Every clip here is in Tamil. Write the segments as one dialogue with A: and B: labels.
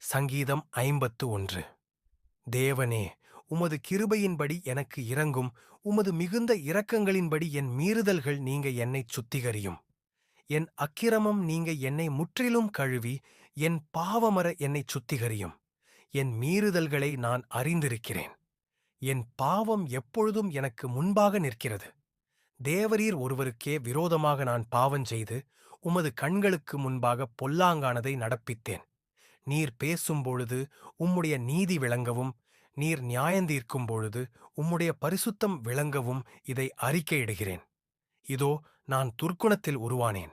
A: சங்கீதம் 51. தேவனே, உமது கிருபையின்படி எனக்கு இரங்கும். உமது மிகுந்த இரக்கங்களின்படி என் மீறுதல்கள் நீங்க என்னைச் சுத்திகரியும். என் அக்கிரமம் நீங்க என்னை முற்றிலும் கழுவி, என் பாவமற என்னைச் சுத்திகரியும். என் மீறுதல்களை நான் அறிந்திருக்கிறேன். என் பாவம் எப்பொழுதும் எனக்கு முன்பாக நிற்கிறது. தேவரீர் ஒருவருக்கே விரோதமாக நான் பாவஞ்செய்து, உமது கண்களுக்கு முன்பாக பொல்லாங்கானதை நடப்பித்தேன். நீர் பேசும்பொழுது உம்முடைய நீதி விளங்கவும், நீர் நியாயந்தீர்க்கும் பொழுது உம்முடைய பரிசுத்தம் விளங்கவும் இதை அறிக்கையிடுகிறேன். இதோ, நான் துர்க்குணத்தில் உருவானேன்.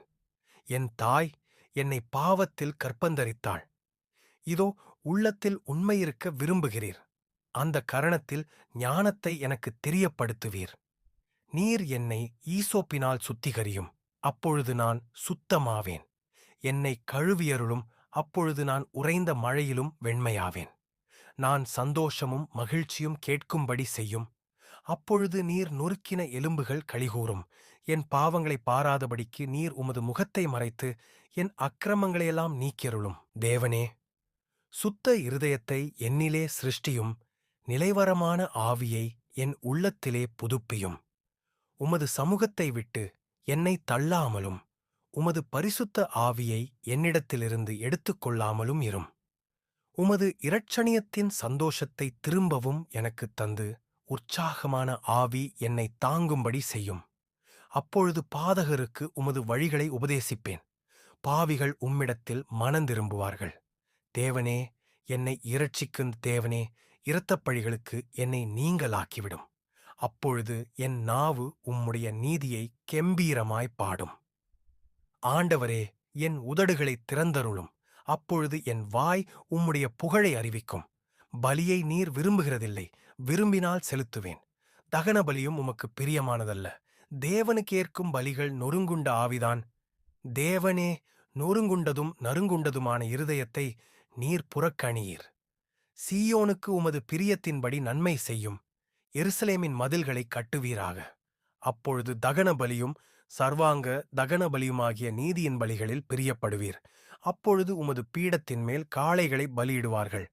A: என் தாய் என்னை பாவத்தில் கர்ப்பந்தரித்தாள். இதோ, உள்ளத்தில் உண்மையிருக்க விரும்புகிறீர். அந்த கரணத்தில் ஞானத்தை எனக்குத் தெரியப்படுத்துவீர். நீர் என்னை ஈசோப்பினால் சுத்திகரியும், அப்பொழுது நான் சுத்தமாவேன். என்னை கழுவியருளும், அப்பொழுது நான் உறைந்த மழையிலும் வெண்மையாவேன். நான் சந்தோஷமும் மகிழ்ச்சியும் கேட்கும்படி செய்யும், அப்பொழுது நீர் நொறுக்கின எலும்புகள் களிகூரும். என் பாவங்களை பாராதபடிக்கு நீர் உமது முகத்தை மறைத்து என் அக்கிரமங்களையெல்லாம் நீக்கியருளும். தேவனே, சுத்த இருதயத்தை என்னிலே சிருஷ்டியும், நிலைவரமான ஆவியை என் உள்ளத்திலே புதுப்பியும். உமது சமூகத்தை விட்டு என்னை தள்ளாமலும், உமது பரிசுத்த ஆவியை என்னிடத்திலிருந்து எடுத்துக்கொள்ளாமலும் இரும். உமது இரட்சணியத்தின் சந்தோஷத்தை திரும்பவும் எனக்குத் தந்து, உற்சாகமான ஆவி என்னை தாங்கும்படி செய்யும். அப்பொழுது பாதகருக்கு உமது வழிகளை உபதேசிப்பேன். பாவிகள் உம்மிடத்தில் மனந்திரும்புவார்கள். தேவனே, என்னை இரட்சிக்கும் தேவனே, இரத்தப்பழிகளுக்கு என்னை நீங்கலாக்கிவிடும். அப்பொழுது என் நாவு உம்முடைய நீதியை கெம்பீரமாய் பாடும். ஆண்டவரே, என் உதடுகளைத் திறந்தருளும். அப்பொழுது என் வாய் உம்முடைய புகழை அறிவிக்கும். பலியை நீர் விரும்புகிறதில்லை, விரும்பினால் செலுத்துவேன். தகன பலியும் உமக்குப் பிரியமானதல்ல. தேவனுக்கேற்கும் பலிகள் நொறுங்குண்ட ஆவிதான். தேவனே, நொறுங்குண்டதும் நறுங்குண்டதுமான இருதயத்தை நீர் புறக்கணியீர். சீயோனுக்கு உமது பிரியத்தின்படி நன்மை செய்யும். எருசலேமின் மதில்களைக் கட்டுவீராக. அப்பொழுது தகன பலியும் சர்வாங்க தகன பலியுமாகிய நீதியின் பலிகளில் பிரியப்படுவீர். அப்பொழுது உமது பீடத்தின் மேல் காளைகளை பலியிடுவார்கள்.